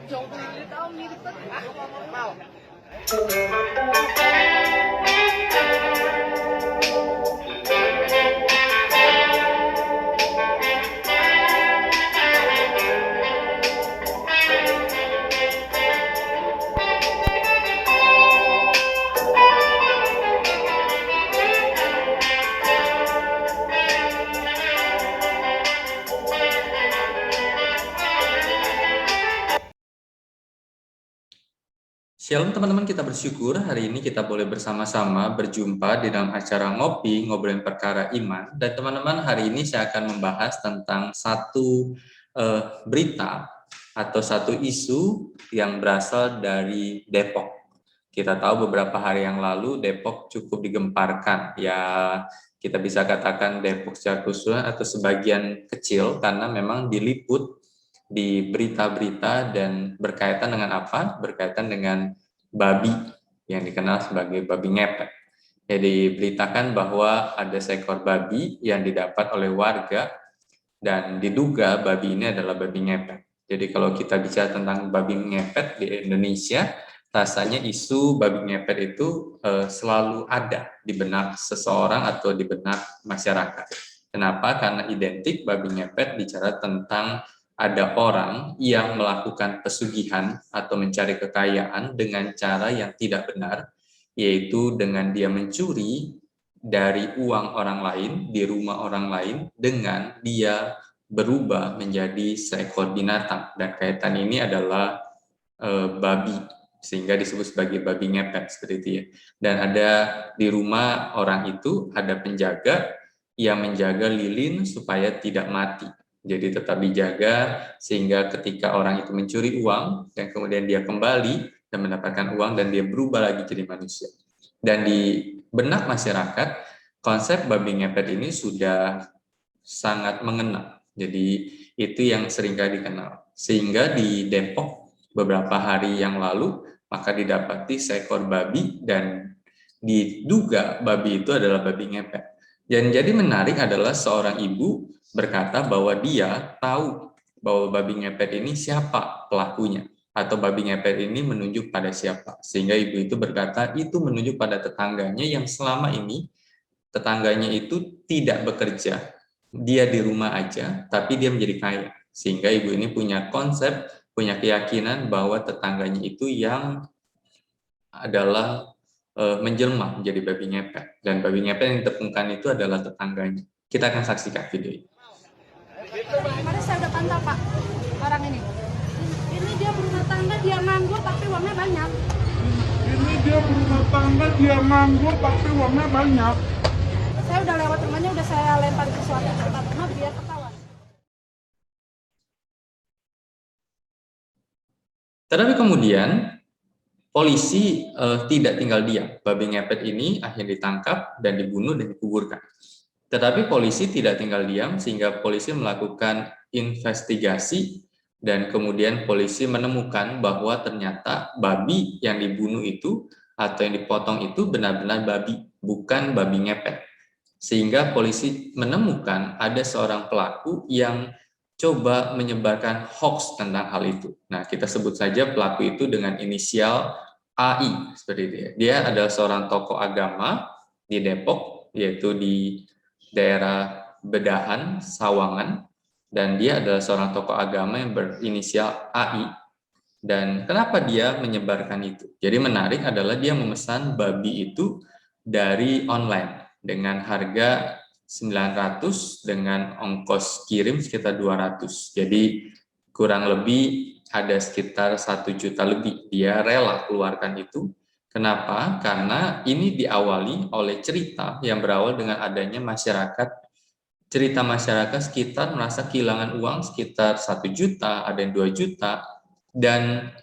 정부를 다운로드 mau. Shalom teman-teman, kita bersyukur hari ini kita boleh bersama-sama berjumpa di dalam acara Ngopi, Ngobrolin Perkara Iman. Dan teman-teman, hari ini saya akan membahas tentang satu berita atau satu isu yang berasal dari Depok. Kita tahu beberapa hari yang lalu Depok cukup digemparkan. Ya, kita bisa katakan Depok secara keseluruhan atau sebagian kecil karena memang diliput di berita-berita dan berkaitan dengan apa? Berkaitan dengan babi yang dikenal sebagai babi ngepet. Jadi diberitakan bahwa ada seekor babi yang didapat oleh warga dan diduga babi ini adalah babi ngepet. Jadi kalau kita bicara tentang babi ngepet di Indonesia, rasanya isu babi ngepet itu selalu ada di benak seseorang atau di benak masyarakat. Kenapa? Karena identik babi ngepet bicara tentang ada orang yang melakukan pesugihan atau mencari kekayaan dengan cara yang tidak benar, yaitu dengan dia mencuri dari uang orang lain, di rumah orang lain, dengan dia berubah menjadi seekor binatang. Dan kaitan ini adalah babi, sehingga disebut sebagai babi ngepet, seperti itu ya. Dan ada di rumah orang itu, ada penjaga yang menjaga lilin supaya tidak mati. Jadi tetap dijaga sehingga ketika orang itu mencuri uang dan kemudian dia kembali dan mendapatkan uang dan dia berubah lagi jadi manusia. Dan di benak masyarakat, konsep babi ngepet ini sudah sangat mengena. Jadi itu yang seringkali dikenal. Sehingga di Depok beberapa hari yang lalu maka didapati seekor babi dan diduga babi itu adalah babi ngepet. Dan jadi menarik adalah seorang ibu berkata bahwa dia tahu bahwa babi ngepet ini siapa pelakunya atau babi ngepet ini menunjuk pada siapa. Sehingga ibu itu berkata itu menunjuk pada tetangganya yang selama ini tetangganya itu tidak bekerja. Dia di rumah aja tapi dia menjadi kaya. Sehingga ibu ini punya konsep, punya keyakinan bahwa tetangganya itu yang adalah menjelma menjadi babi ngepet, dan babi ngepet yang ditemukan itu adalah tetangganya. Kita akan saksikan video ini. Kemarin saya udah pantau Pak, orang ini. Ini dia berumah tangga, dia nganggur tapi uangnya banyak. Ini dia berumah tangga, dia nganggur tapi uangnya banyak. Saya udah lewat rumahnya, udah saya lempar sesuatu ke tempat rumah biar ketahuan. Tetapi kemudian polisi tidak tinggal diam. Babi ngepet ini akhirnya ditangkap dan dibunuh dan dikuburkan. Tetapi polisi tidak tinggal diam sehingga polisi melakukan investigasi dan kemudian polisi menemukan bahwa ternyata babi yang dibunuh itu atau yang dipotong itu benar-benar babi, bukan babi ngepet. Sehingga polisi menemukan ada seorang pelaku yang coba menyebarkan hoax tentang hal itu. Nah, kita sebut saja pelaku itu dengan inisial AI, seperti itu ya. Dia adalah seorang tokoh agama di Depok, yaitu di daerah Bedahan, Sawangan, dan dia adalah seorang tokoh agama yang berinisial AI. Dan kenapa dia menyebarkan itu? Jadi menarik adalah dia memesan babi itu dari online dengan harga 900 dengan ongkos kirim sekitar 200. Jadi kurang lebih ada sekitar 1 juta lebih. Dia rela keluarkan itu. Kenapa? Karena ini diawali oleh cerita yang berawal dengan adanya cerita masyarakat sekitar merasa kehilangan uang sekitar 1 juta, ada yang 2 juta, dan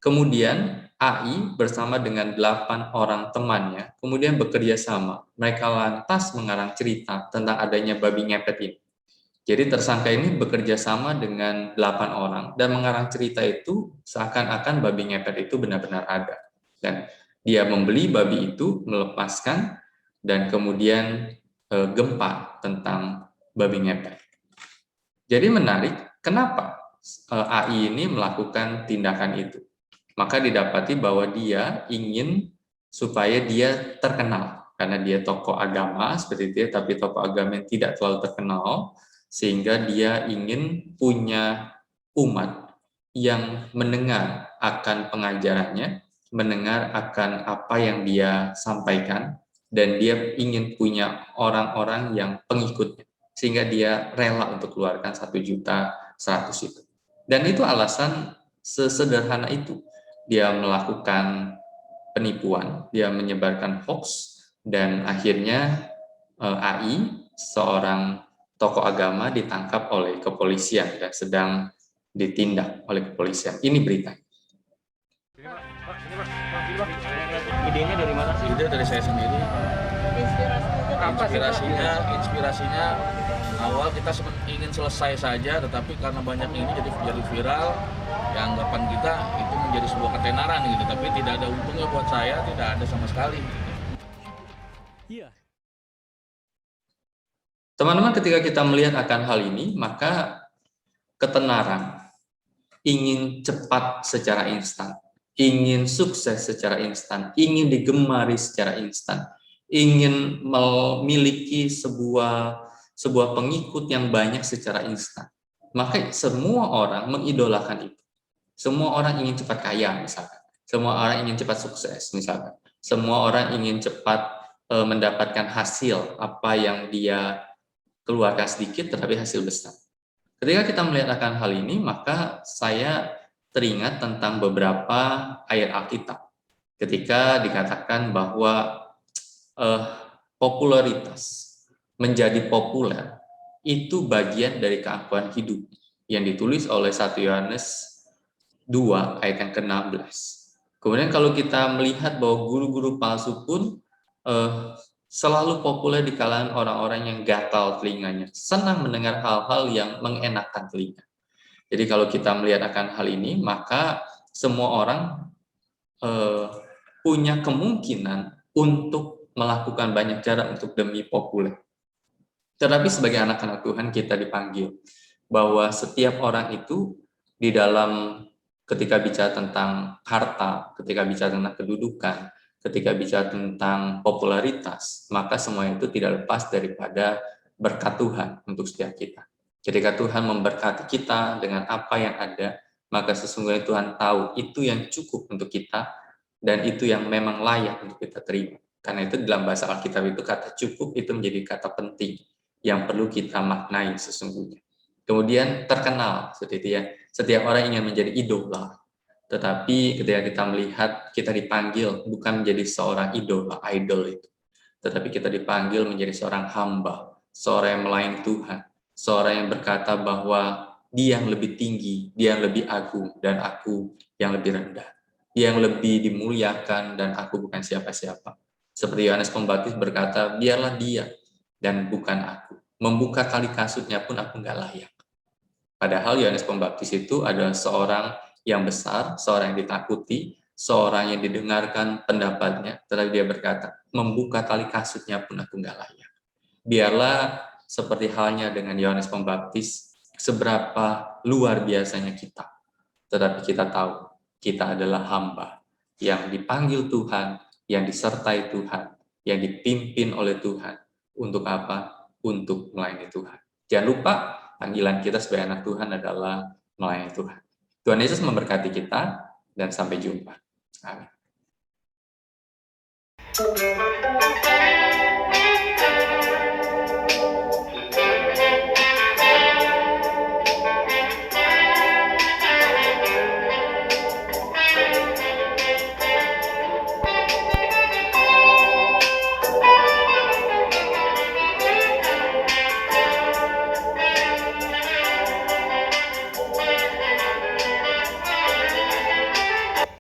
kemudian AI bersama dengan 8 orang temannya kemudian bekerja sama. Mereka lantas mengarang cerita tentang adanya babi ngepet ini. Jadi tersangka ini bekerja sama dengan 8 orang dan mengarang cerita itu seakan-akan babi ngepet itu benar-benar ada. Dan dia membeli babi itu, melepaskan, dan kemudian gempa tentang babi ngepet. Jadi menarik, kenapa AI ini melakukan tindakan itu. Maka didapati bahwa dia ingin supaya dia terkenal, karena dia tokoh agama seperti itu ya, tapi tokoh agama yang tidak terlalu terkenal, sehingga dia ingin punya umat yang mendengar akan pengajarannya, mendengar akan apa yang dia sampaikan, dan dia ingin punya orang-orang yang pengikutnya, sehingga dia rela untuk keluarkan 1.100.000 itu. Dan itu alasan sesederhana itu. Dia melakukan penipuan, dia menyebarkan hoax, dan akhirnya AI, seorang tokoh agama, ditangkap oleh kepolisian dan sedang ditindak oleh kepolisian. Ini berita. Idenya dari mana sih? Ide dari saya sendiri. Inspirasinya awal kita ingin selesai saja, tetapi karena banyak ini jadi viral, yang anggapan kita itu menjadi sebuah ketenaran gitu, tapi tidak ada untungnya buat saya, tidak ada sama sekali. Iya. Teman-teman, ketika kita melihat akan hal ini, maka ketenaran, ingin cepat secara instan, ingin sukses secara instan, ingin digemari secara instan, ingin memiliki sebuah pengikut yang banyak secara instan. Maka semua orang mengidolakan itu. Semua orang ingin cepat kaya misalkan. Semua orang ingin cepat sukses misalkan. Semua orang ingin cepat mendapatkan hasil apa yang dia keluarkan sedikit tetapi hasil besar. Ketika kita melihat akan hal ini, maka saya teringat tentang beberapa ayat Alkitab. Ketika dikatakan bahwa popularitas, menjadi populer, itu bagian dari keangkuhan hidup yang ditulis oleh 1 Yohanes 2 ayat yang ke-16. Kemudian kalau kita melihat bahwa guru-guru palsu pun selalu populer di kalangan orang-orang yang gatal telinganya, senang mendengar hal-hal yang mengenakan telinga. Jadi kalau kita melihat akan hal ini, maka semua orang punya kemungkinan untuk melakukan banyak cara untuk demi populer. Tetapi sebagai anak-anak Tuhan kita dipanggil bahwa setiap orang itu di dalam ketika bicara tentang harta, ketika bicara tentang kedudukan, ketika bicara tentang popularitas, maka semua itu tidak lepas daripada berkat Tuhan untuk setiap kita. Ketika Tuhan memberkati kita dengan apa yang ada, maka sesungguhnya Tuhan tahu itu yang cukup untuk kita dan itu yang memang layak untuk kita terima. Karena itu dalam bahasa Alkitab itu kata cukup itu menjadi kata penting yang perlu kita maknai sesungguhnya. Kemudian terkenal, seperti itu ya. Setiap orang ingin menjadi idola. Tetapi ketika kita melihat, kita dipanggil bukan menjadi seorang idola, idol itu. Tetapi kita dipanggil menjadi seorang hamba, seorang yang melayani Tuhan, seorang yang berkata bahwa dia yang lebih tinggi, dia yang lebih agung, dan aku yang lebih rendah. Dia yang lebih dimuliakan, dan aku bukan siapa-siapa. Seperti Yohanes Pembaptis berkata, biarlah dia, dan bukan aku. Membuka tali kasutnya pun aku nggak layak. Padahal Yohanes Pembaptis itu adalah seorang yang besar, seorang yang ditakuti, seorang yang didengarkan pendapatnya, tetapi dia berkata, membuka tali kasutnya pun aku nggak layak. Biarlah seperti halnya dengan Yohanes Pembaptis, seberapa luar biasanya kita. Tetapi kita tahu, kita adalah hamba yang dipanggil Tuhan, yang disertai Tuhan, yang dipimpin oleh Tuhan. Untuk apa? Untuk melayani Tuhan. Jangan lupa, panggilan kita sebagai anak Tuhan adalah melayani Tuhan. Tuhan Yesus memberkati kita, dan sampai jumpa. Amin.